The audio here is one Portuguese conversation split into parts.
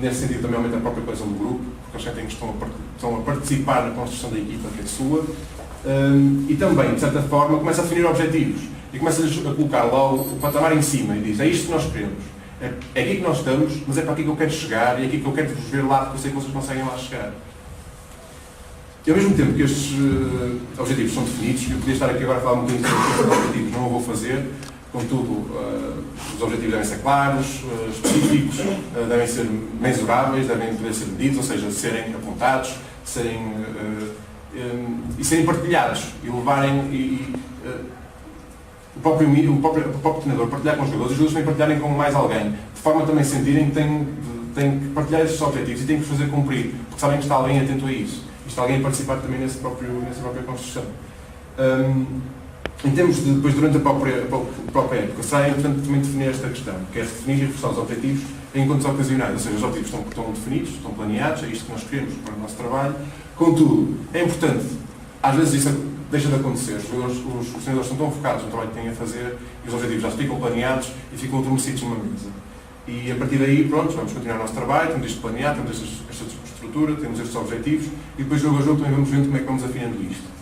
nesse sentido também aumenta a própria coesão do grupo, porque eles sentem que estão a participar na construção da equipa que é sua, e também, de certa forma, começa a definir objetivos e começa a colocar lá o patamar em cima e diz, é isto que nós queremos, é aqui que nós estamos, mas é para aqui que eu quero chegar e é aqui que eu quero vos ver lá, porque eu sei que vocês conseguem lá chegar. E ao mesmo tempo que estes objetivos são definidos, eu podia estar aqui agora a falar um bocadinho sobre os objetivos, não o vou fazer, contudo, os objetivos devem ser claros, específicos, devem ser mensuráveis, devem poder ser medidos, ou seja, serem apontados, e serem partilhados, e levarem o próprio treinador partilhar com os jogadores também partilharem com mais alguém, de forma a também sentirem que têm que partilhar esses objetivos e têm que os fazer cumprir, porque sabem que está alguém atento a isso, e está alguém a participar também nessa própria construção. Em termos de, depois, durante a própria época, será importante também definir esta questão, que é definir e reforçar os objetivos em encontros ocasionais, ou seja, os objetivos estão definidos, estão planeados, é isto que nós queremos para o nosso trabalho. Contudo, é importante, às vezes isso deixa de acontecer, os treinadores estão tão focados no trabalho que têm a fazer e os objetivos já ficam planeados e ficam adormecidos numa mesa. E a partir daí, pronto, vamos continuar o nosso trabalho, temos isto planeado, temos esta estrutura, temos estes objetivos e depois jogo a jogo também vamos vendo como é que vamos afinando isto.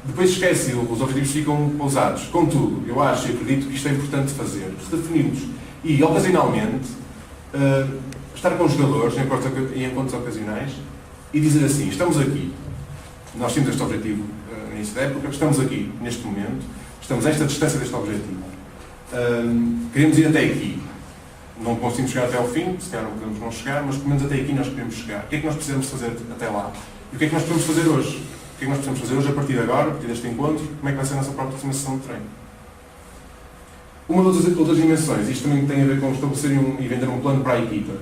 Depois esquece, os objetivos ficam pousados. Contudo, eu acho e acredito que isto é importante fazer, redefinir-nos e, ocasionalmente, estar com os jogadores em encontros ocasionais e dizer assim, estamos aqui, nós temos este objetivo no início da época, estamos aqui, neste momento, estamos a esta distância deste objetivo. Queremos ir até aqui. Não conseguimos chegar até ao fim, se calhar não podemos não chegar, mas pelo menos até aqui nós queremos chegar. O que é que nós precisamos fazer até lá? E o que é que nós podemos fazer hoje? O que é que nós precisamos fazer hoje a partir de agora, a partir deste encontro? Como é que vai ser a nossa próxima sessão de treino? Uma das outras dimensões, isto também tem a ver com estabelecer e vender um plano para a equipa.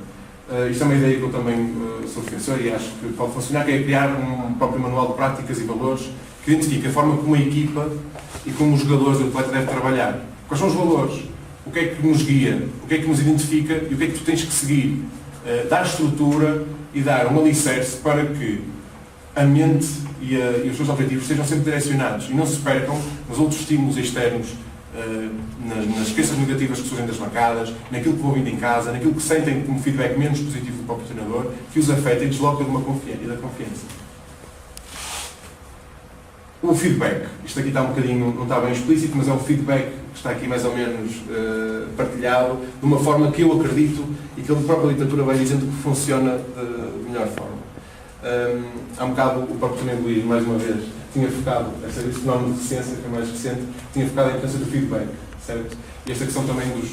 Isto é uma ideia que eu também sou defensor e acho que pode funcionar, que é criar um próprio manual de práticas e valores que identifique a forma como a equipa e como os jogadores do atleta devem trabalhar. Quais são os valores? O que é que nos guia? O que é que nos identifica? E o que é que tu tens que seguir? Dar estrutura e dar um alicerce para que a mente e os seus objetivos sejam sempre direcionados e não se percam nos outros estímulos externos, nas crenças negativas que surgem das marcadas, naquilo que vão ouvindo em casa, naquilo que sentem como feedback menos positivo do próprio treinador, que os afeta e desloca da confiança. O feedback, isto aqui está um bocadinho, não está bem explícito, mas é um feedback que está aqui mais ou menos partilhado, de uma forma que eu acredito e que a própria literatura vai dizendo que funciona de melhor forma. Há um bocado o próprio Tony Luís, mais uma vez, tinha focado, esse fenómeno de ciência que é mais recente, tinha focado a importância do feedback, certo? E esta questão também dos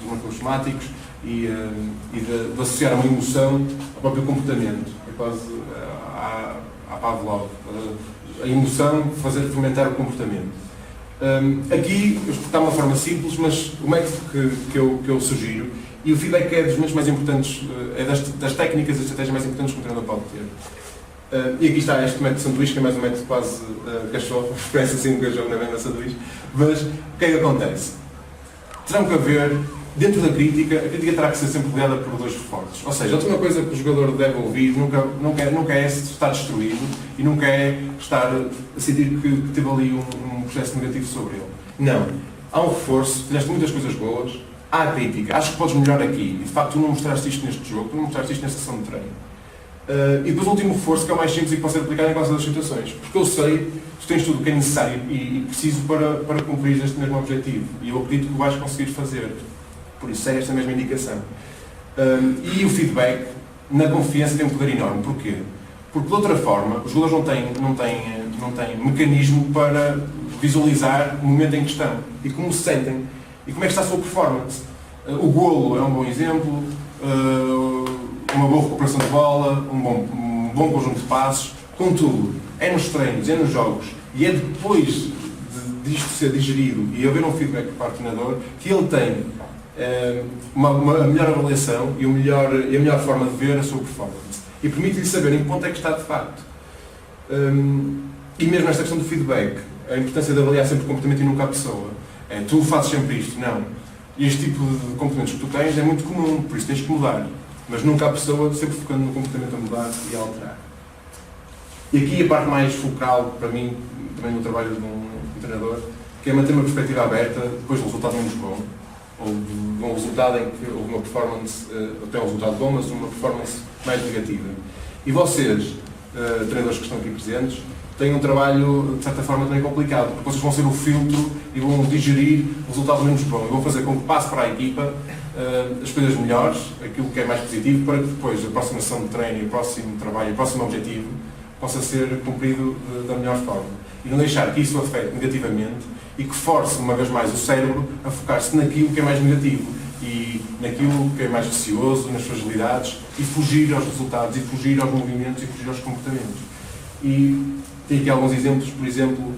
marcadores somáticos e de associar uma emoção ao próprio comportamento, é quase à Pavlov. A emoção fomentar o comportamento. Aqui, está uma forma simples, mas o método que eu sugiro, e o feedback é dos momentos mais importantes, é das técnicas e estratégias mais importantes que um treinador pode ter. E aqui está este método sanduíche, que é mais um método quase cachorro, parece assim um cachorro, não é bem sanduíche, mas o que é que acontece? Terão que haver, dentro da crítica, a crítica terá que ser sempre rodeada por dois reforços. Ou seja, a última coisa que o jogador deve ouvir nunca é estar destruído e nunca é estar a sentir que teve ali um processo negativo sobre ele. Não. Há um reforço, fizeste muitas coisas boas, há a crítica, acho que podes melhorar aqui, e de facto tu não mostraste isto neste jogo, tu não mostraste isto nesta sessão de treino. E depois o último reforço, que é o mais simples e que pode ser aplicado em quase todas as situações, porque eu sei que tu tens tudo o que é necessário e preciso para cumprir este mesmo objetivo, e eu acredito que o vais conseguir fazer. Por isso, segue esta mesma indicação. E o feedback, na confiança, tem um poder enorme. Porquê? Porque, de outra forma, os jogadores não têm mecanismo para visualizar o momento em que estão e como se sentem e como é que está a sua performance. O golo é um bom exemplo, uma boa recuperação de bola, um bom conjunto de passos. Contudo, é nos treinos, é nos jogos e é depois disto ser digerido e haver um feedback por parte do treinador que ele tem uma melhor avaliação e a melhor forma de ver a sua performance. E permite-lhe saber em que ponto é que está de facto. E mesmo esta questão do feedback, a importância de avaliar sempre o comportamento e nunca a pessoa. Tu fazes sempre isto, não. E este tipo de comportamentos que tu tens é muito comum, por isso tens que mudar. Mas nunca a pessoa, sempre focando no comportamento a mudar e a alterar. E aqui a parte mais focal, para mim, também no trabalho de um treinador, que é manter uma perspectiva aberta depois do resultado menos bom. ou de um resultado em que houve uma performance, até um resultado bom, mas uma performance mais negativa. E vocês, treinadores que estão aqui presentes, têm um trabalho, de certa forma, também complicado, porque vocês vão ser o filtro e vão digerir o resultado menos bom, e vão fazer com que passe para a equipa as coisas melhores, aquilo que é mais positivo, para que depois a próxima sessão de treino, o próximo trabalho, o próximo objetivo possa ser cumprido da melhor forma. E não deixar que isso afete negativamente e que force, uma vez mais, o cérebro a focar-se naquilo que é mais negativo e naquilo que é mais receoso, nas fragilidades, e fugir aos resultados, e fugir aos movimentos, e fugir aos comportamentos. E tem aqui alguns exemplos, por exemplo,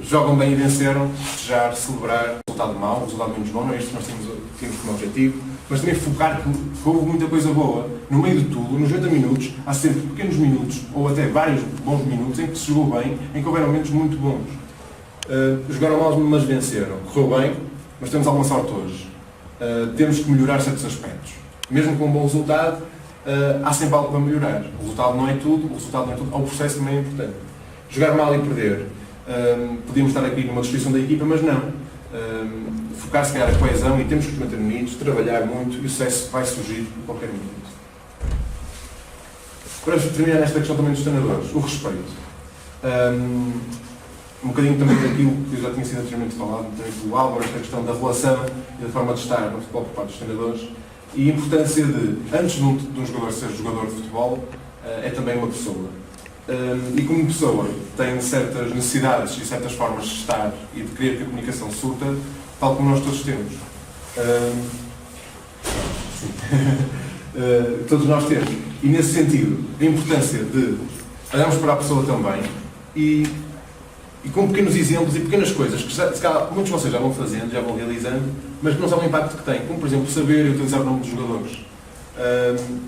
jogam bem e venceram, festejar, celebrar o resultado mau, o resultado menos bom, não é isto que nós tínhamos como objetivo, mas também focar que houve muita coisa boa. No meio de tudo, nos 90 minutos, há sempre pequenos minutos, ou até vários bons minutos, em que se jogou bem, em que houveram momentos muito bons. Jogaram mal, mas venceram. Correu bem, mas temos alguma sorte hoje. Temos que melhorar certos aspectos. Mesmo com um bom resultado, há sempre algo para melhorar. O resultado não é tudo, o processo também é importante. Jogar mal e perder. Podíamos estar aqui numa descrição da equipa, mas não. Focar-se, calhar, a coesão, e temos que nos manter unidos, trabalhar muito, e o sucesso vai surgir em qualquer momento. Para terminar nesta questão também dos treinadores, o respeito. Um bocadinho também daquilo que já tinha sido anteriormente falado, também pelo Álvaro, esta questão da relação e da forma de estar no futebol por parte dos treinadores, e a importância de, antes de um jogador ser jogador de futebol, é também uma pessoa. E como pessoa tem certas necessidades e certas formas de estar e de querer que a comunicação surta, tal como nós todos temos. Todos nós temos. E nesse sentido, a importância de olharmos para a pessoa também e com pequenos exemplos e pequenas coisas que se calhar, muitos de vocês já vão fazendo, já vão realizando, mas que não sabem o impacto que tem, como por exemplo saber e utilizar o nome dos jogadores,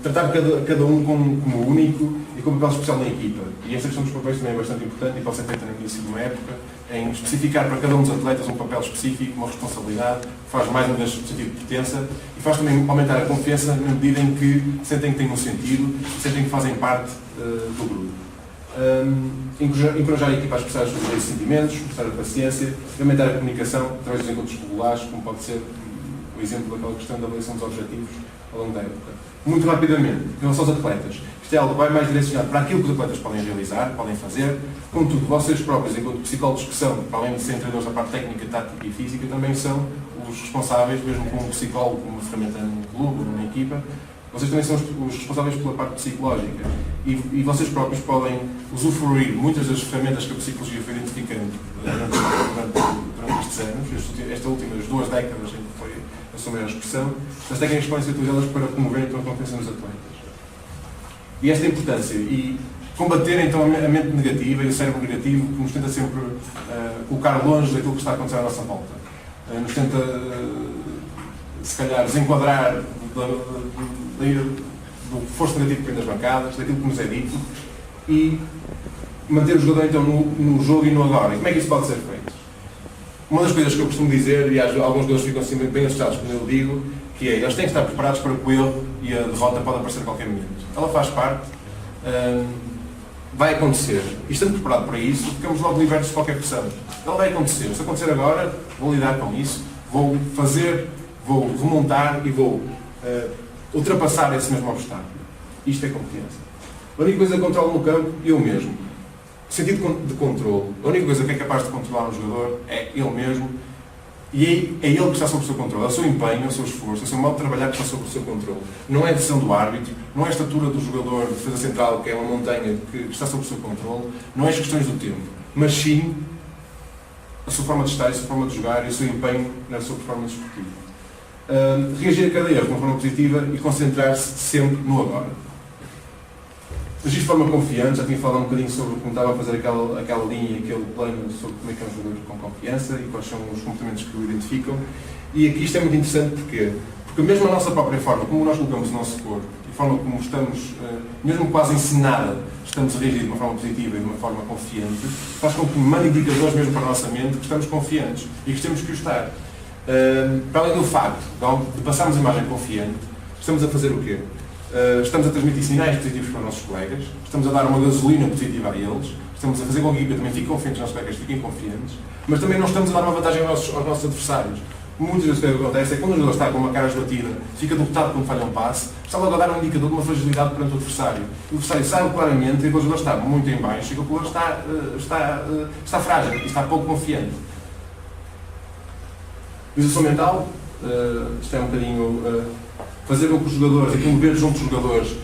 tratar cada um como único e como papel especial na equipa. E esta questão dos papéis também é bastante importante e pode ser feita no início de uma época, em especificar para cada um dos atletas um papel específico, uma responsabilidade, que faz mais uma vez sentido de pertença e faz também aumentar a confiança na medida em que sentem que têm um sentido e sentem que fazem parte do grupo. Encorajar a equipa a expressar os seus sentimentos, expressar a paciência, aumentar a comunicação através dos encontros regulares, como pode ser o exemplo daquela questão da avaliação dos objetivos ao longo da época. Muito rapidamente, em relação aos atletas, isto é algo que vai mais direcionado para aquilo que os atletas podem realizar, podem fazer, contudo, vocês próprios, enquanto psicólogos que são, para além de serem treinadores da parte técnica, tática e física, também são os responsáveis, mesmo como um psicólogo, como uma ferramenta num clube ou numa equipa, vocês também são os responsáveis pela parte psicológica e vocês próprios podem usufruir muitas das ferramentas que a psicologia foi identificando durante estes anos, estas últimas 2 décadas em que foi a sua maior expressão, as técnicas podem ser utilizadas para promover então a confiança nos atletas. E esta importância e combater então a mente negativa e o cérebro negativo que nos tenta sempre colocar longe daquilo que está a acontecer à nossa volta. Nos tenta, se calhar, desenquadrar do forço negativo que vem das bancadas, daquilo que nos é dito, e manter o jogador então no jogo e no agora. E como é que isso pode ser feito? Uma das coisas que eu costumo dizer, e alguns jogadores ficam assim bem assustados quando eu digo, que é, eles têm que estar preparados para que o erro e a derrota podem aparecer a qualquer momento. Ela faz parte, vai acontecer. E estando preparado para isso, ficamos logo libertos de qualquer pressão. Ela vai acontecer. Se acontecer agora, vou lidar com isso, vou fazer, vou remontar e vou ultrapassar esse mesmo obstáculo. Isto é confiança. A única coisa que controlo no campo, eu mesmo. O sentido de controle. A única coisa que é capaz de controlar um jogador é ele mesmo. E é ele que está sob o seu controle. É o seu empenho, é o seu esforço, é o seu modo de trabalhar que está sob o seu controle. Não é a decisão do árbitro, não é a estatura do jogador de defesa central, que é uma montanha que está sob o seu controle, não é as questões do tempo, mas sim a sua forma de estar, a sua forma de jogar e o seu empenho na sua performance esportiva. Reagir a cada erro de uma forma positiva e concentrar-se sempre no agora. Agir de forma confiante, já tinha falado um bocadinho sobre como estava a fazer aquela linha, aquele plano sobre como é que é um jogador com confiança e quais são os comportamentos que o identificam. E aqui isto é muito interessante porque mesmo a nossa própria forma, como nós colocamos o nosso corpo, e a forma como estamos, mesmo quase ensinada, estamos a reagir de uma forma positiva e de uma forma confiante, faz com que mande indicadores mesmo para a nossa mente que estamos confiantes e que temos que o estar. Para além do facto de passarmos a imagem confiante, estamos a fazer o quê? Estamos a transmitir sinais positivos para os nossos colegas, estamos a dar uma gasolina positiva a eles, estamos a fazer com que a equipa também fique confiante, os nossos colegas fiquem confiantes, mas também não estamos a dar uma vantagem aos nossos adversários, Muitas vezes o que acontece é que quando o jogador está com uma cara esbatida, fica derrotado quando falha um passe, está logo a dar um indicador de uma fragilidade perante o adversário. O adversário sabe claramente que o jogador está muito em baixo e que o jogador está frágil e está pouco confiante. Visualização mental, isto é um bocadinho fazer com que os jogadores e promover junto dos jogadores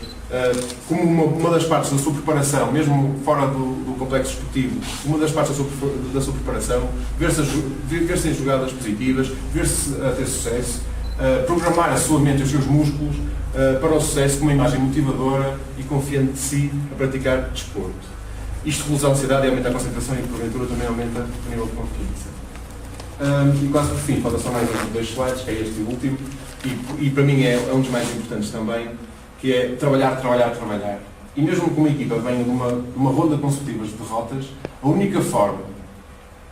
como uma das partes da sua preparação, mesmo fora do complexo esportivo, uma das partes da sua preparação, ver-se em jogadas positivas, ver-se a ter sucesso, programar a sua mente e os seus músculos para o sucesso com uma imagem motivadora e confiante de si a praticar desporto. Isto reduz a ansiedade e aumenta a concentração e, porventura, também aumenta o nível de confiança. E quase por fim, falta só mais 2 slides, que é este e o último, e para mim é um dos mais importantes também, que é trabalhar. E mesmo que uma equipa venha de uma ronda consecutiva de derrotas, a única forma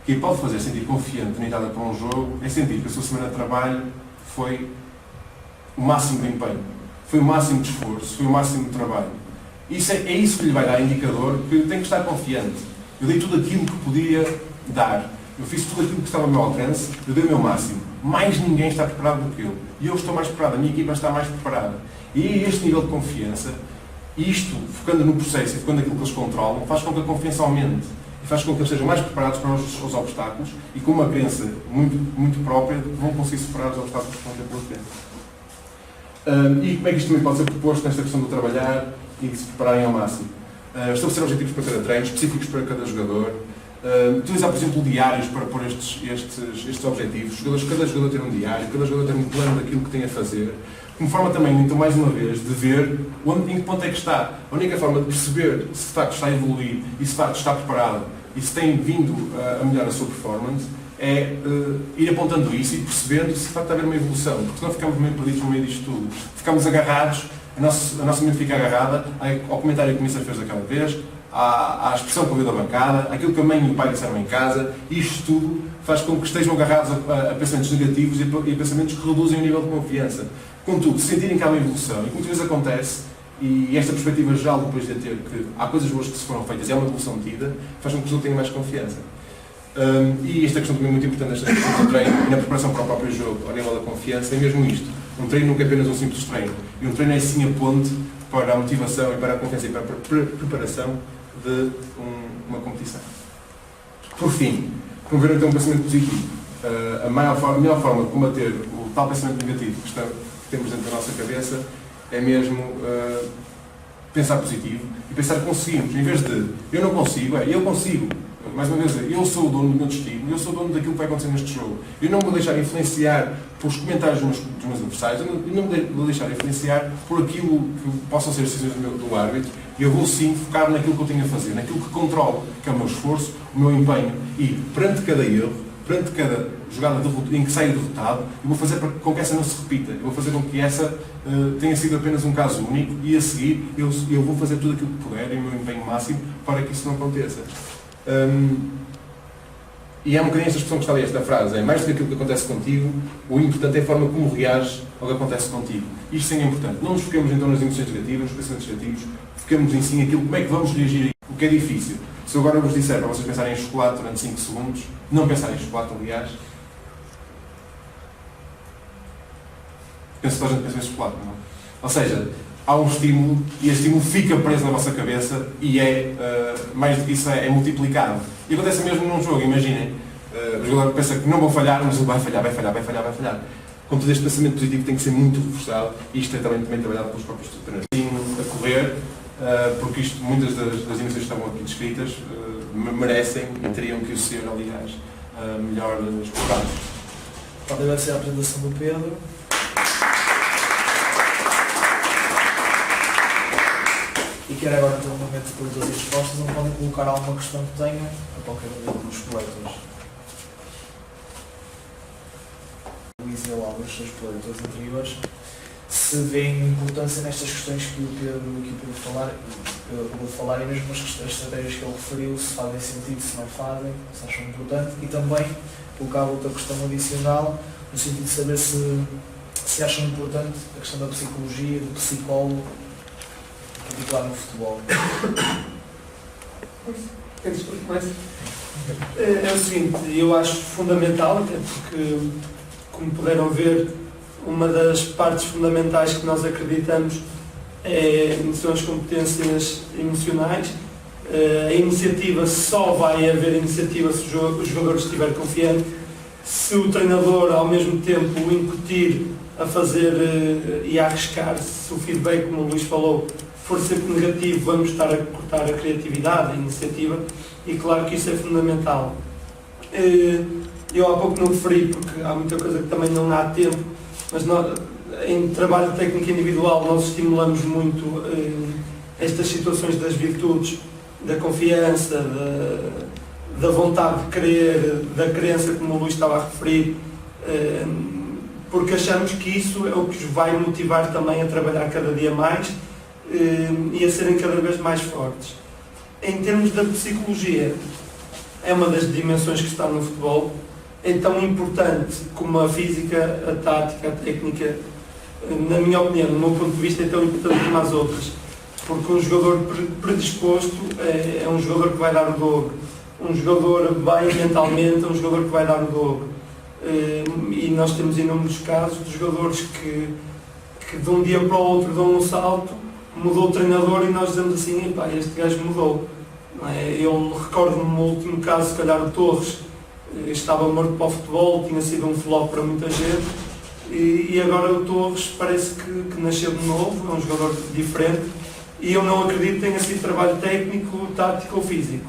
que a pode fazer sentir confiante na entrada para um jogo é sentir que a sua semana de trabalho foi o máximo de empenho, foi o máximo de esforço, foi o máximo de trabalho. Isso é isso que lhe vai dar indicador que tem que estar confiante. Eu dei tudo aquilo que podia dar. Eu fiz tudo aquilo que estava ao meu alcance, eu dei o meu máximo. Mais ninguém está preparado do que eu. E eu estou mais preparado, a minha equipa está mais preparada. E este nível de confiança, isto, focando no processo e focando naquilo que eles controlam, faz com que a confiança aumente. E faz com que eles sejam mais preparados para os obstáculos e com uma crença muito própria de que vão conseguir superar os obstáculos que vão ter pela frente. E como é que isto também pode ser proposto nesta questão do trabalhar e de se prepararem ao máximo? Estabelecer objetivos para cada treino, específicos para cada jogador. Utilizar, por exemplo, diários para pôr estes objetivos. Cada jogador ter um diário, cada jogador ter um plano daquilo que tem a fazer. Como forma também, então, mais uma vez, de ver em que ponto é que está. A única forma de perceber se de facto está a evoluir e se de facto está preparado e se tem vindo a melhorar a sua performance é ir apontando isso e percebendo se de facto está a haver uma evolução. Porque senão ficamos meio perdidos no meio disto tudo. Ficamos agarrados, a nossa mente fica agarrada ao comentário que o Mister fez daquela vez, à expressão que ouviu da bancada, àquilo que a mãe e o pai disseram em casa, e isto tudo faz com que estejam agarrados a pensamentos negativos e a pensamentos que reduzem o nível de confiança. Contudo, se sentirem que há uma evolução, e muitas vezes acontece, e esta perspectiva geral depois de ter que há coisas boas que se foram feitas e há uma evolução tida, faz com que os outros tenham mais confiança. E esta questão também é muito importante nesta questão do treino e na preparação para o próprio jogo, ao nível da confiança, é mesmo isto. Um treino nunca é apenas um simples treino. E um treino é sim a ponte para a motivação e para a confiança e para a preparação de uma competição. Por fim, promover então um pensamento positivo. A melhor forma de combater o tal pensamento negativo que temos dentro da nossa cabeça é mesmo pensar positivo e pensar que conseguimos. Em vez de eu não consigo, eu consigo. Mais uma vez, eu sou o dono do meu destino, eu sou o dono daquilo que vai acontecer neste jogo. Eu não me vou deixar influenciar pelos comentários dos meus adversários, eu não me vou deixar influenciar por aquilo que possam ser as decisões do árbitro. Eu vou sim focar naquilo que eu tenho a fazer, naquilo que controlo, que é o meu esforço, o meu empenho. E perante cada erro, perante cada jogada em que saio derrotado, eu vou fazer com que essa não se repita. Eu vou fazer com que essa tenha sido apenas um caso único e a seguir eu vou fazer tudo aquilo que puder, em meu empenho máximo, para que isso não aconteça. E é um bocadinho esta expressão que está ali, esta frase, é mais do que aquilo que acontece contigo, o importante é a forma como reages ao que acontece contigo. Isto sim é importante. Não nos foquemos então nas emoções negativas, nos pensamentos negativos, foquemos em sim aquilo, como é que vamos reagir, o que é difícil. Se eu agora vos disser para vocês pensarem em chocolate durante 5 segundos, não pensarem em chocolate, aliás, penso que toda a gente pensa em chocolate, não é? Ou seja, há um estímulo e este estímulo fica preso na vossa cabeça e mais do que isso, é multiplicado. E acontece mesmo num jogo, imaginem. O jogador pensa que não vou falhar, mas ele vai falhar. Contudo, este pensamento positivo tem que ser muito reforçado e isto é também trabalhado pelos próprios treinadores. A correr, porque isto, muitas das iniciativas que estavam aqui descritas merecem e teriam que o ser, aliás, melhor explorados. Pode agradecer a apresentação do Pedro. E quero agora ter um momento de perguntas e respostas, onde podem colocar alguma questão que tenham a qualquer um dos colegas. Luís e Laura, os seus colegas anteriores, se veem importância nestas questões que o Pedro falar e mesmo as estratégias que ele referiu, se fazem sentido, se não fazem, se acham importante, e também colocar outra questão adicional, no sentido de saber se acham importante a questão da psicologia, do psicólogo, particular no futebol. É o seguinte, eu acho fundamental, até porque, como puderam ver, uma das partes fundamentais que nós acreditamos são as competências emocionais. A iniciativa, só vai haver iniciativa se o jogador estiver confiante. Se o treinador, ao mesmo tempo, o incutir a fazer e a arriscar, se o feedback, como o Luís falou, for sempre negativo, vamos estar a cortar a criatividade, a iniciativa, e claro que isso é fundamental. Eu há pouco não referi, porque há muita coisa que também não há tempo, mas nós, em trabalho técnico individual, nós estimulamos muito estas situações das virtudes, da confiança, da vontade de querer, da crença, como o Luís estava a referir, porque achamos que isso é o que os vai motivar também a trabalhar cada dia mais e a serem cada vez mais fortes. Em termos da psicologia, é uma das dimensões que está no futebol, é tão importante como a física, a tática, a técnica, na minha opinião, do meu ponto de vista, é tão importante como as outras, porque um jogador predisposto é um jogador que vai dar o dobro, um jogador bem mentalmente é um jogador que vai dar o dobro, e nós temos inúmeros casos de jogadores que de um dia para o outro dão um salto, mudou o treinador e nós dizemos assim, epá, este gajo mudou. Não é? Eu recordo-me no último caso, se calhar o Torres, estava morto para o futebol, tinha sido um flop para muita gente, e agora o Torres parece que nasceu de novo, é um jogador diferente, e eu não acredito que tenha sido trabalho técnico, tático ou físico.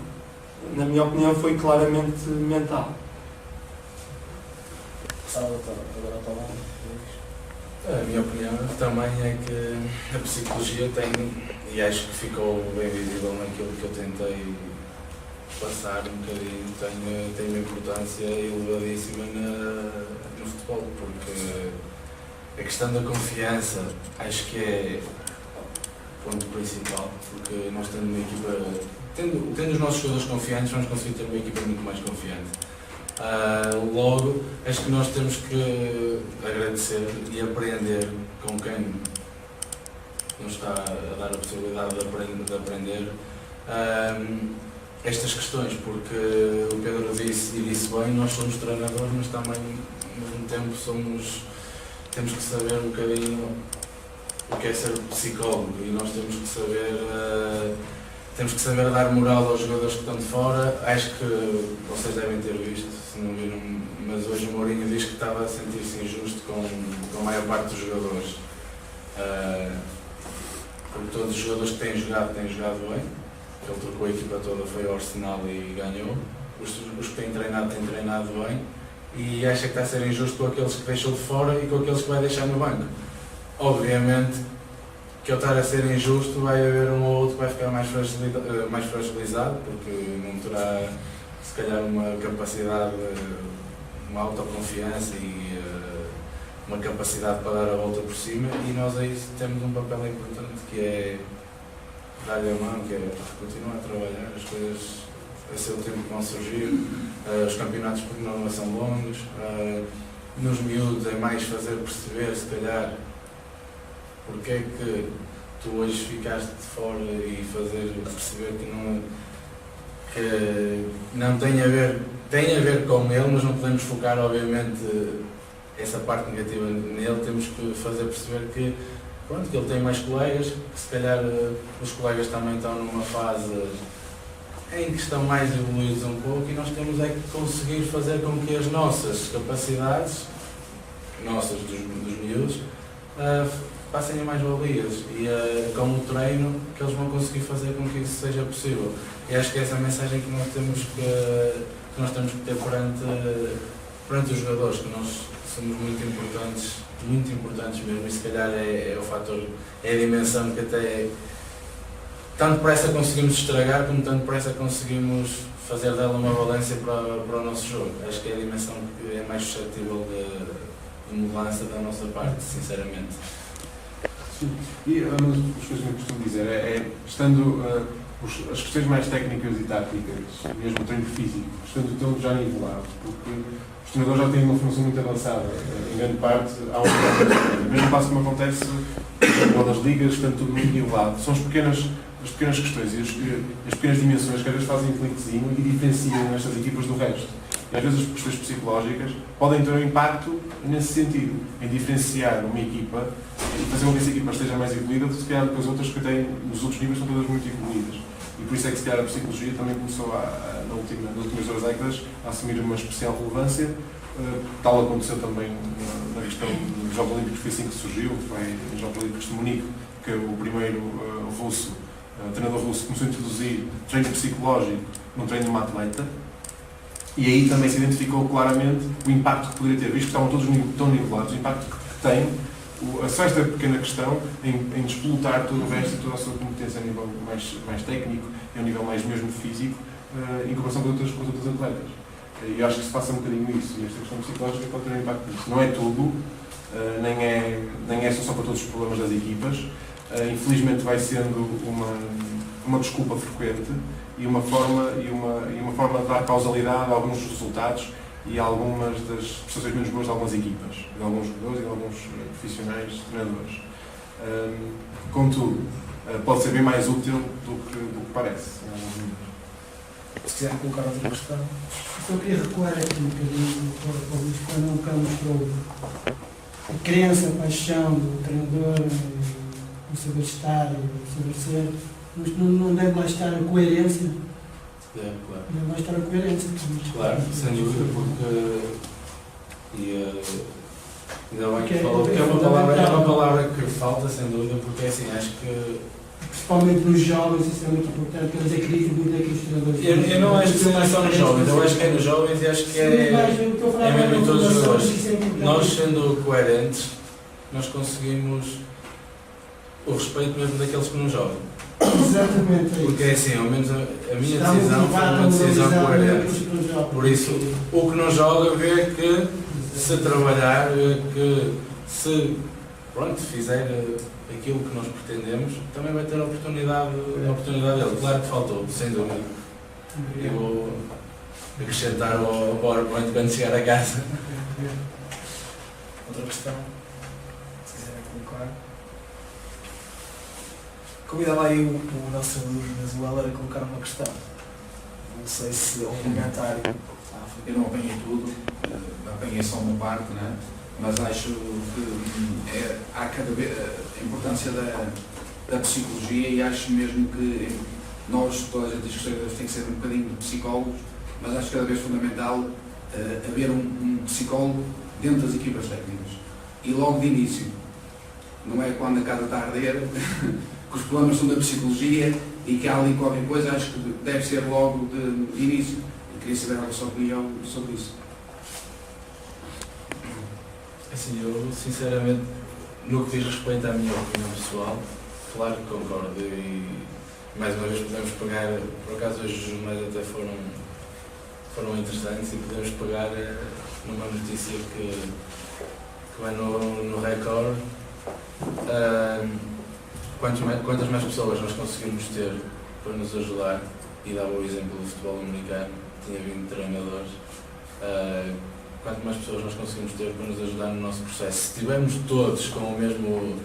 Na minha opinião foi claramente mental. A minha opinião também é que a psicologia tem, e acho que ficou bem visível naquilo que eu tentei passar um bocadinho, tem uma importância elevadíssima no futebol, porque a questão da confiança acho que é o ponto principal, porque nós tendo uma equipa, tendo os nossos jogadores confiantes, vamos conseguir ter uma equipa muito mais confiante. Logo, acho que nós temos que agradecer e aprender com quem nos está a dar a possibilidade de aprender estas questões, porque o Pedro disse e disse bem, nós somos treinadores, mas também ao mesmo tempo temos que saber um bocadinho o que é ser psicólogo, e nós temos que saber dar moral aos jogadores que estão de fora. Acho que vocês devem ter visto, se não viram, mas hoje o Mourinho diz que estava a sentir-se injusto com a maior parte dos jogadores, porque todos os jogadores que têm jogado bem. Ele trocou a equipa toda, foi ao Arsenal e ganhou. Os que têm treinado bem, e acha que está a ser injusto com aqueles que deixou de fora e com aqueles que vai deixar no banco. Obviamente que ao estar a ser injusto vai haver um ou outro que vai ficar mais fragilizado, porque não terá se calhar uma capacidade, uma autoconfiança e uma capacidade para dar a volta por cima, e nós aí temos um papel importante que é dar-lhe a mão, que é continuar a trabalhar, as coisas a seu tempo que vão surgir, os campeonatos por norma são longos, nos miúdos é mais fazer perceber, se calhar, porque é que tu hoje ficaste de fora, e fazer perceber que não tem a ver com ele, mas não podemos focar obviamente essa parte negativa nele, temos que fazer perceber que ele tem mais colegas, que se calhar os colegas também estão numa fase em que estão mais evoluídos um pouco, e nós temos é que conseguir fazer com que as nossas capacidades, dos miúdos, passem a mais-valias, e com o treino que eles vão conseguir fazer com que isso seja possível. E acho que essa é a mensagem que nós temos que ter perante os jogadores, que nós somos muito importantes mesmo, e se calhar é o fator, é a dimensão que até tanto depressa conseguimos estragar, como tanto depressa conseguimos fazer dela uma valência para o nosso jogo. Acho que é a dimensão que é mais suscetível de mudança da nossa parte, sinceramente. Sim. E uma das coisas que eu costumo dizer estando as questões mais técnicas e táticas, mesmo o treino físico, estando todo já nivelado, porque os treinadores já têm uma função muito avançada, em grande parte, há o mesmo passo como acontece no das ligas, estando tudo muito nivelado. São as pequenas questões e as pequenas dimensões que às vezes fazem cliquezinho e diferenciam estas equipas do resto. E às vezes as questões psicológicas podem ter um impacto nesse sentido, em diferenciar uma equipa e fazer com que essa equipa esteja mais evoluída do que se calhar com as outras que têm, nos outros níveis, estão todas muito evoluídas. E por isso é que se calhar a psicologia também começou nas últimas 2 décadas a assumir uma especial relevância, tal aconteceu também na questão dos Jogos Olímpicos, foi assim que surgiu, foi nos Jogos Olímpicos de Munique, que o primeiro treinador russo começou a introduzir treino psicológico no treino de uma atleta, e aí também se identificou claramente o impacto que poderia ter, visto que estavam todos tão nivelados, o impacto que tem só esta pequena questão em despolutar todo o resto e toda a sua competência a nível mais técnico e a nível mais mesmo físico, em comparação com outros atletas. E eu acho que se passa um bocadinho isso, e esta questão psicológica pode ter um impacto nisso. Não é tudo, nem é só para todos os problemas das equipas. Infelizmente vai sendo uma desculpa frequente e uma forma de dar causalidade a alguns resultados e a algumas das prestações menos boas de algumas equipas, de alguns jogadores e de alguns profissionais, treinadores. Contudo, pode ser bem mais útil do que parece. Se quiser colocar outra questão. Só queria recuar aqui um bocadinho para o Luís, quando um bocado mostrou a crença, a paixão do treinador, o saber estar, o saber ser, mas não deve lá estar a coerência. Deve, claro. Deve lá estar a coerência. Claro, sem dúvida, porque. Ainda bem que Que falou, porque é uma fundamental. palavra que falta, sem dúvida, porque assim, acho que. Principalmente nos jovens, isso é muito importante, porque eles acreditam muito naquilo que os treinadores. Eu não acho que seja só nos jovens, eu acho que é nos jovens e acho que é mesmo em todos os jogadores. Nós, sendo coerentes, nós conseguimos o respeito mesmo daqueles que nos jogam. Exatamente. Porque é assim, ao menos a minha decisão foi uma decisão coerente. Por isso, o que não joga vê que se trabalhar, vê que se fizer aquilo que nós pretendemos, também vai ter a oportunidade dele. Claro que faltou, sem dúvida. Eu vou acrescentar ao PowerPoint quando chegar a casa. Outra questão, se quiserem colocar. Convidava aí o nosso treinador venezuela a colocar uma questão. Não sei se é um comentário. Eu não apanhei tudo, apanhei só uma parte, né? Mas acho que há cada vez a importância da psicologia e acho mesmo que nós, toda a gente diz que os treinadores têm que ser um bocadinho psicólogos, mas acho cada vez fundamental haver um psicólogo dentro das equipas técnicas. E logo de início, não é quando a casa está a arder, que os problemas são da psicologia e que há ali qualquer coisa, acho que deve ser logo de início. Eu queria saber a sua opinião sobre isso. Assim, eu sinceramente, no que diz respeito à minha opinião pessoal, claro que concordo e mais uma vez podemos pegar, por acaso hoje os jornais até foram interessantes e podemos pegar numa notícia que vai no Record. Quantas mais pessoas nós conseguimos ter para nos ajudar, e dava o exemplo do futebol americano, tinha vindo treinadores, quanto mais pessoas nós conseguimos ter para nos ajudar no nosso processo. Se estivermos todos com o mesmo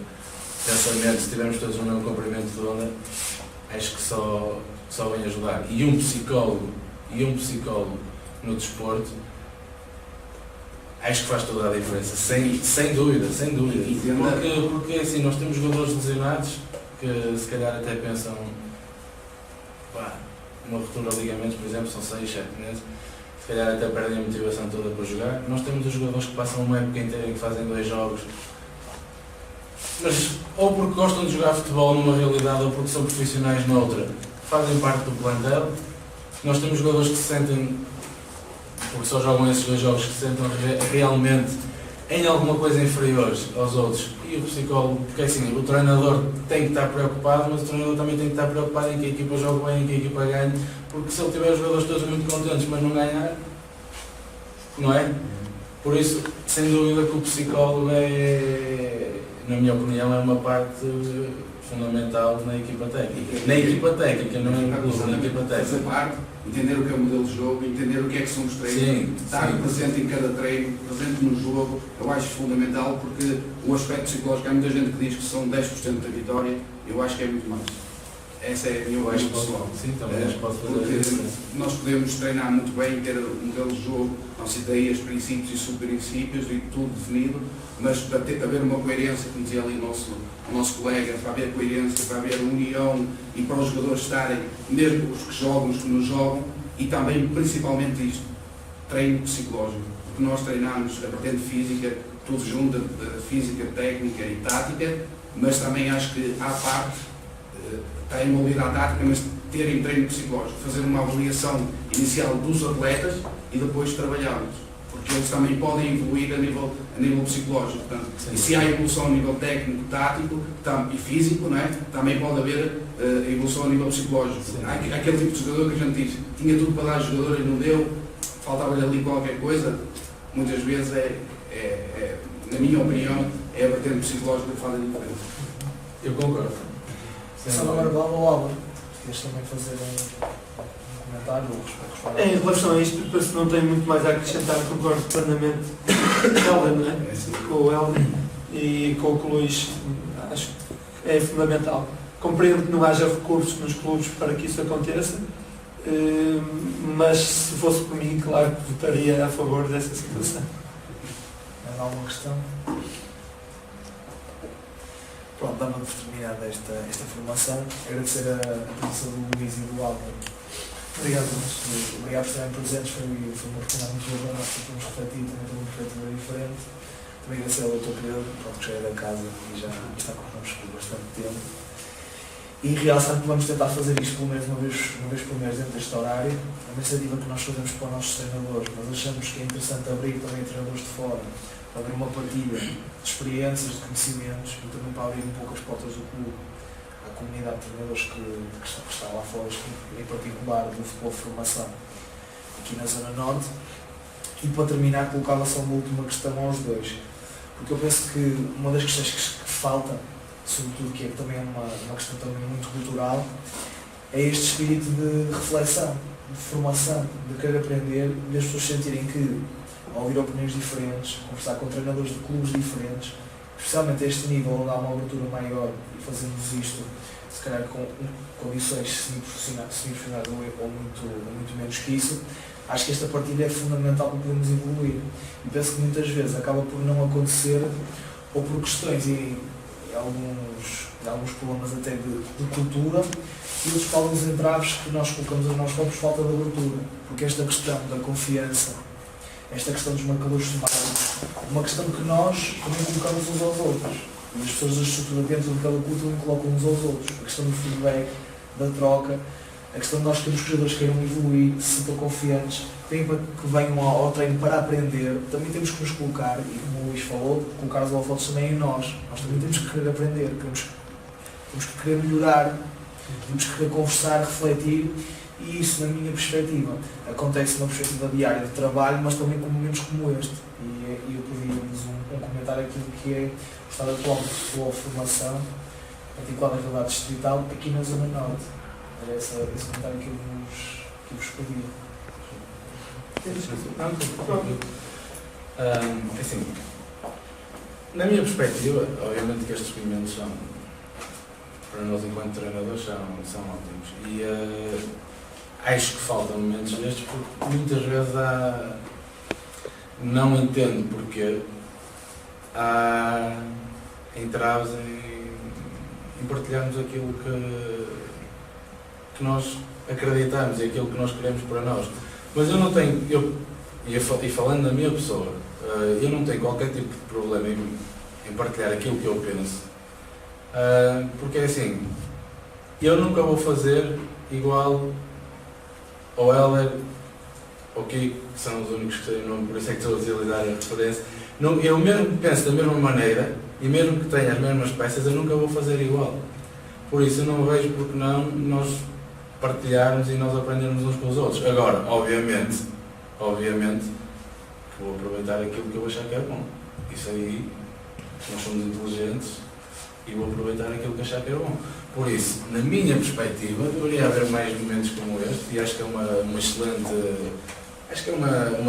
pensamento, se estivermos todos no mesmo comprimento de onda, acho que só vem ajudar. E um psicólogo no desporto, acho que faz toda a diferença, sem dúvida. Porque assim, nós temos jogadores lesionados que se calhar até pensam, uma ruptura de ligamentos, por exemplo, são 6, 7 meses, se calhar até perdem a motivação toda para jogar. Nós temos os jogadores que passam uma época inteira e que fazem 2 jogos, mas ou porque gostam de jogar futebol numa realidade ou porque são profissionais noutra, fazem parte do plantel. Nós temos jogadores que se sentem, porque só jogam esses 2 jogos, que se sentem realmente em alguma coisa inferiores aos outros. E o psicólogo, porque assim, o treinador tem que estar preocupado, mas o treinador também tem que estar preocupado em que a equipa jogue bem, em que a equipa ganhe, porque se ele tiver os jogadores todos muito contentes, mas não ganhar, não é? Por isso, sem dúvida que o psicólogo na minha opinião, é uma parte fundamental na equipa técnica. Na equipa técnica, não é no clube, na equipa técnica. Fazer parte, entender o que é o modelo de jogo, entender o que é que são os treinos, estar presente em cada treino, presente no jogo, eu acho fundamental, porque o aspecto psicológico, há muita gente que diz que são 10% da vitória, eu acho que é muito mais. Essa é a minha Eu acho opinião que pessoal. sim, também acho que pode fazer a Porque diferença. nós podemos treinar muito bem, ter um modelo de jogo, não citei os princípios e subprincípios e tudo definido, mas para haver uma coerência, como dizia ali o nosso colega, para haver coerência, para haver união e para os jogadores estarem, mesmo os que jogam, os que não jogam, e também, principalmente isto, treino psicológico. Porque nós treinamos a vertente física, tudo junto, física, técnica e tática, mas também acho que há parte, está envolvida a tática, mas terem treino psicológico, fazer uma avaliação inicial dos atletas e depois trabalhá-los, porque eles também podem evoluir a nível psicológico. Portanto, e se há evolução a nível técnico, tático e físico, não é? Também pode haver evolução a nível psicológico. Há aquele tipo de jogador que a gente diz, tinha tudo para dar jogador e não deu, faltava-lhe ali qualquer coisa, muitas vezes na minha opinião, é a vertente psicológica que faz a diferença. Eu concordo. Só agora vá ao Álvaro. Queres também fazer um comentário ou responder? Em relação a isto, penso que não tenho muito mais a acrescentar, concordo plenamente com o Helder, não é? Com o Helder e com o que o Luís, acho que é fundamental. Compreendo que não haja recursos nos clubes para que isso aconteça, mas se fosse por mim, claro que votaria a favor dessa situação. Mais alguma questão? Pronto, dá-me por terminada esta formação. Agradecer a presença do Luís e do Álvaro. Obrigado. Obrigado por estarem presentes, foi uma oportunidade muito boa para nós que podemos refletir, também ter uma perspectiva diferente. Também agradecer ao Dr. Pedro, pronto, que já é da casa e já está connosco por bastante tempo. E realçar que vamos tentar fazer isto pelo menos uma vez por mês dentro deste horário. É uma iniciativa que nós fazemos para os nossos treinadores, mas achamos que é interessante abrir também a treinadores de fora, para abrir uma partilha de experiências, de conhecimentos e também para abrir um pouco as portas do clube à comunidade de treinadores que está lá fora, em particular do futebol de formação, aqui na Zona Norte. E para terminar, colocava só uma última questão aos dois, porque eu penso que uma das questões que falta, sobretudo que é também uma questão também muito cultural, é este espírito de reflexão, de formação, de querer aprender, de as pessoas sentirem que, ao ouvir opiniões diferentes, conversar com treinadores de clubes diferentes, especialmente a este nível, onde há uma abertura maior e fazemos isto, se calhar com condições semi-profissionais ou muito menos que isso, acho que esta partilha é fundamental para podermos evoluir. E penso que muitas vezes acaba por não acontecer, ou por questões e alguns problemas até de cultura, e outros por alguns entraves que nós colocamos a nós próprios, falta de abertura. Porque esta questão da confiança, esta questão dos marcadores somáticos, uma questão que nós também colocamos uns aos outros. E as pessoas da estrutura dentro de cada culto também colocam uns aos outros. A questão do feedback, da troca, a questão de nós que os jogadores queiram evoluir, se sintam confiantes, que venham ao treino para aprender, também temos que nos colocar, e como o Luís falou, colocar os holofotes também em nós. Nós também temos que querer aprender, temos que querer melhorar, temos que querer conversar, refletir, e isso, na minha perspectiva, acontece numa perspectiva diária de trabalho, mas também com momentos como este. E eu pedi-vos um comentário aquilo que é o estado atual do futebol de formação, em particular da realidade distrital, aqui na Zona Norte. Era esse comentário que eu vos pedi. Assim, na minha perspectiva, obviamente que estes experimentos são, para nós enquanto treinadores, são ótimos. E acho que faltam momentos destes porque muitas vezes não entendo porque há entraves em partilharmos aquilo que nós acreditamos e aquilo que nós queremos para nós. Mas eu não tenho, e falando na minha pessoa, eu não tenho qualquer tipo de problema em partilhar aquilo que eu penso, porque é assim, eu nunca vou fazer igual ao Helder, ao Kiko, que são os únicos que têm o nome, por isso é que estou a utilizar a referência. Eu mesmo penso da mesma maneira, e mesmo que tenha as mesmas peças, eu nunca vou fazer igual. Por isso eu não vejo porque não nós partilharmos e nós aprendermos uns com os outros. Agora, obviamente, que vou aproveitar aquilo que eu achar que é bom. Isso aí, nós somos inteligentes e vou aproveitar aquilo que achar que é bom. Por isso, na minha perspectiva, deveria haver mais momentos como este e acho que é uma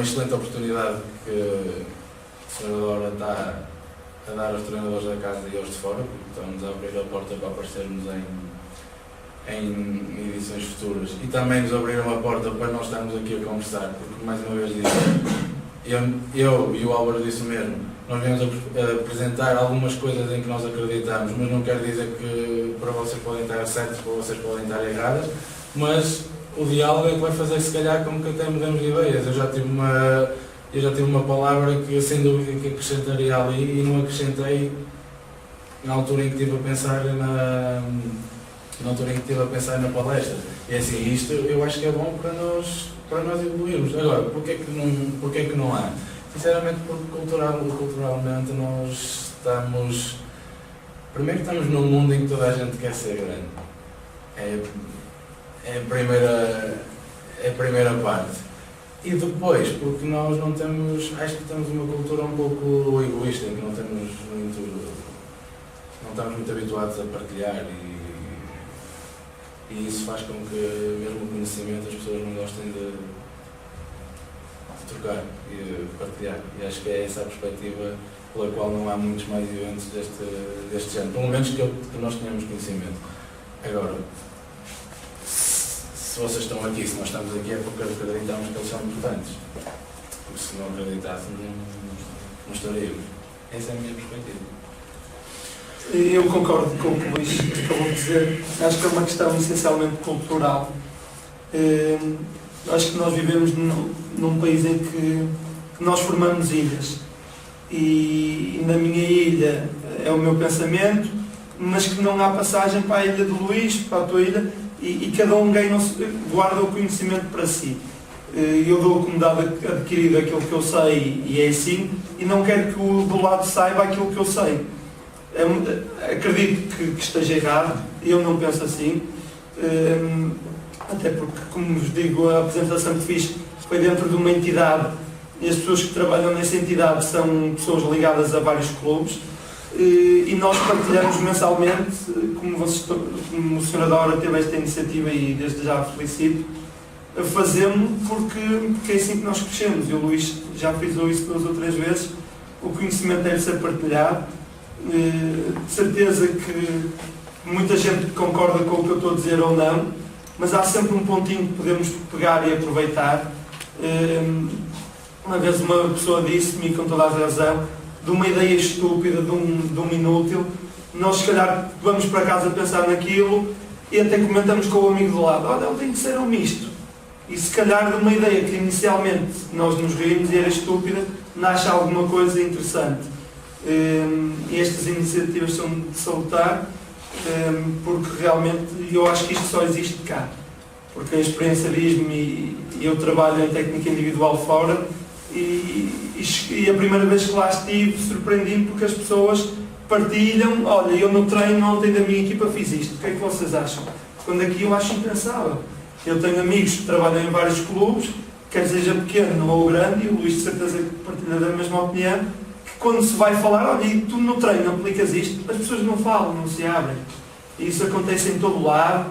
excelente oportunidade que o Sr. Adora está a dar aos treinadores da casa e aos de fora, porque estamos a abrir a porta para aparecermos em edições futuras, e também nos abriram a porta para nós estarmos aqui a conversar, porque mais uma vez digo, eu e o Álvaro disse o mesmo, nós viemos a apresentar algumas coisas em que nós acreditamos, mas não quer dizer que para vocês podem estar certos, para vocês podem estar erradas, mas o diálogo é que vai fazer se calhar com que até mudemos de ideias. Eu já tive uma palavra que sem dúvida que acrescentaria ali e não acrescentei na altura em que estive a pensar na palestra. E assim, isto eu acho que é bom para nós evoluirmos. Agora, porquê que não há? Sinceramente, porque culturalmente nós estamos... Primeiro estamos num mundo em que toda a gente quer ser grande. É a primeira parte. E depois, porque nós não temos... Acho que temos uma cultura um pouco egoísta, em que não estamos muito habituados a partilhar e isso faz com que, mesmo o conhecimento, as pessoas não gostem de trocar e de partilhar. E acho que é essa a perspectiva pela qual não há muitos mais eventos deste género. Pelo menos que nós tenhamos conhecimento. Agora, se vocês estão aqui, se nós estamos aqui, é porque acreditamos que eles são importantes. Porque se não acreditássemos, não estaríamos. Essa é a minha perspectiva. Eu concordo com o que o Luís acabou de dizer. Acho que é uma questão essencialmente cultural. Acho que nós vivemos num país em que nós formamos ilhas. E na minha ilha é o meu pensamento, mas que não há passagem para a ilha do Luís, para a tua ilha, e cada um guarda o conhecimento para si. Eu dou como dado adquirido aquilo que eu sei e é assim, e não quero que o do lado saiba aquilo que eu sei. Acredito que esteja errado, eu não penso assim, até porque, como vos digo, a apresentação que fiz foi dentro de uma entidade e as pessoas que trabalham nessa entidade são pessoas ligadas a vários clubes e nós partilhamos mensalmente, como o Sr. Adora teve esta iniciativa e desde já felicito, fazemos porque é assim que nós crescemos, e o Luís já frisou isso 2 ou 3 vezes, o conhecimento deve ser partilhado. De certeza que muita gente concorda com o que eu estou a dizer ou não, mas há sempre um pontinho que podemos pegar e aproveitar. Uma vez uma pessoa disse-me, com toda a razão, de uma ideia estúpida, de um inútil, nós se calhar vamos para casa pensar naquilo e até comentamos com o amigo do lado, olha, ele tem que ser um misto. E se calhar de uma ideia que inicialmente nós nos rimos e era estúpida, nasce alguma coisa interessante. E estas iniciativas são de salutar, porque realmente eu acho que isto só existe cá, porque a experiência diz-me e eu trabalho em técnica individual fora e a primeira vez que lá estive surpreendi-me porque as pessoas partilham, olha, eu no treino ontem da minha equipa fiz isto, o que é que vocês acham? Quando aqui eu acho impensável. Eu tenho amigos que trabalham em vários clubes, quer seja pequeno ou grande, e o Luís de certeza que partilha da mesma opinião, quando se vai falar, olha, e tu no treino aplicas isto, as pessoas não falam, não se abrem. E isso acontece em todo lado,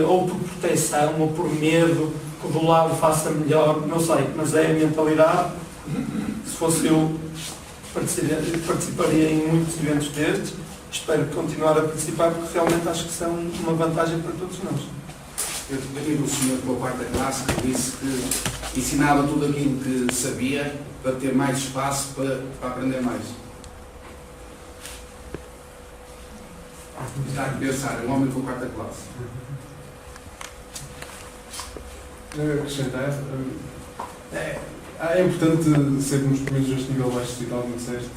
ou por proteção, ou por medo, que o do lado faça melhor, não sei, mas é a mentalidade. Se fosse eu, participaria em muitos eventos destes, espero continuar a participar, porque realmente acho que são uma vantagem para todos nós. Eu tive um senhor de uma 4ª classe que disse que ensinava tudo aquilo que sabia para ter mais espaço para aprender mais. Está a pensar, um homem com 4ª classe. Acrescentar, é importante sermos primeiros neste nível mais distrital, como disseste,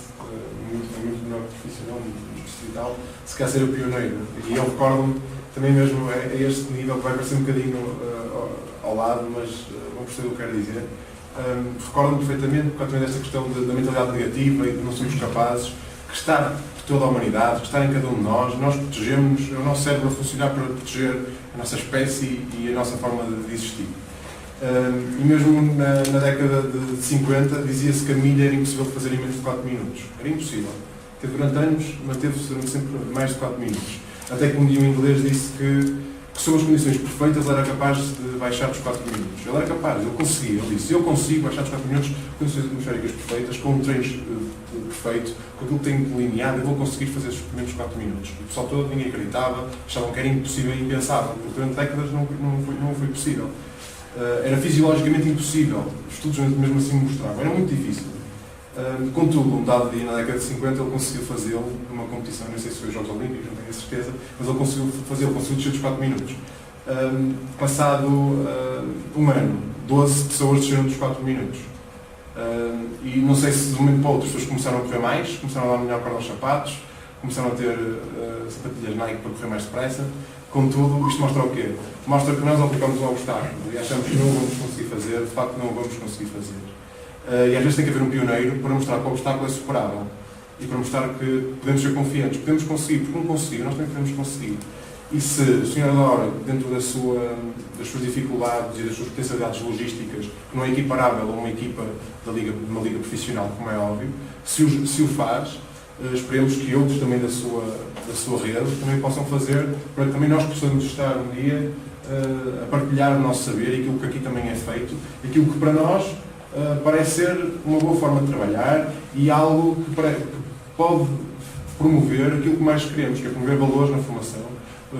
muito melhor que profissional, muito distrital, se quer ser o pioneiro. E eu recordo-me também mesmo a este nível, que vai parecer um bocadinho ao lado, mas vão perceber o que eu quero dizer. Recordo-me perfeitamente, por causa desta questão da mentalidade negativa e de não sermos capazes, que está por toda a humanidade, que está em cada um de nós protegemos, é o nosso cérebro a funcionar para proteger a nossa espécie e a nossa forma de existir. E mesmo na década de 50 dizia-se que a milha era impossível de fazer em menos de 4 minutos. Era impossível. Durante anos manteve-se sempre mais de 4 minutos. Até que um dia um inglês disse que sob as condições perfeitas, ele era capaz de baixar dos 4 minutos. Ele era capaz, ele conseguia, ele disse, eu consigo baixar dos 4 minutos com condições atmosféricas perfeitas, com um treino perfeito, com aquilo que tenho delineado, eu vou conseguir fazer esses primeiros 4 minutos. O pessoal todo, ninguém acreditava, achavam que era impossível e impensável, porque durante décadas não foi possível. Era fisiologicamente impossível, os estudos mesmo assim mostravam, era muito difícil. Contudo, um dado dia na década de 50 ele conseguiu fazê-lo numa competição, não sei se foi os Jogos Olímpicos, não tenho a certeza, mas ele conseguiu fazê-lo, conseguiu descer dos 4 minutos. Passado um ano, 12 pessoas desceram dos 4 minutos. E não sei se de um momento para outro as pessoas começaram a correr mais, começaram a dar melhor para os sapatos, começaram a ter sapatilhas Nike para correr mais depressa. Contudo, isto mostra o quê? Mostra que nós aplicamos um obstáculo e achamos que não o vamos conseguir fazer, de facto não o vamos conseguir fazer. E às vezes tem que haver um pioneiro para mostrar que o obstáculo é superável e para mostrar que podemos ser confiantes, podemos conseguir, porque não conseguir, nós também podemos conseguir. E se o Sr. Adora, dentro das suas dificuldades e das suas potencialidades logísticas, que não é equiparável a uma equipa de uma liga profissional, como é óbvio, se o faz, esperemos que outros também da sua rede também possam fazer, para que também nós possamos estar um dia a partilhar o nosso saber e aquilo que aqui também é feito, aquilo que para nós parece ser uma boa forma de trabalhar e algo que pode promover aquilo que mais queremos, que é promover valores na formação,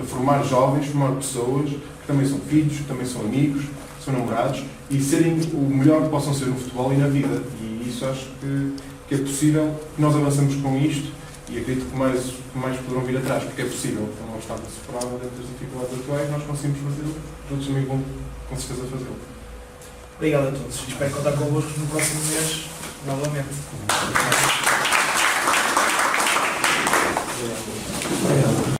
formar jovens, formar pessoas que também são filhos, que também são amigos, que são namorados e serem o melhor que possam ser no futebol e na vida. E isso acho que é possível que nós avancemos com isto e acredito que mais poderão vir atrás, porque é possível, é um obstáculo superável dentro das dificuldades atuais, nós conseguimos fazê-lo, todos também vão com certeza fazê-lo. Obrigado a todos. Espero contar convosco no próximo mês novamente. Obrigado.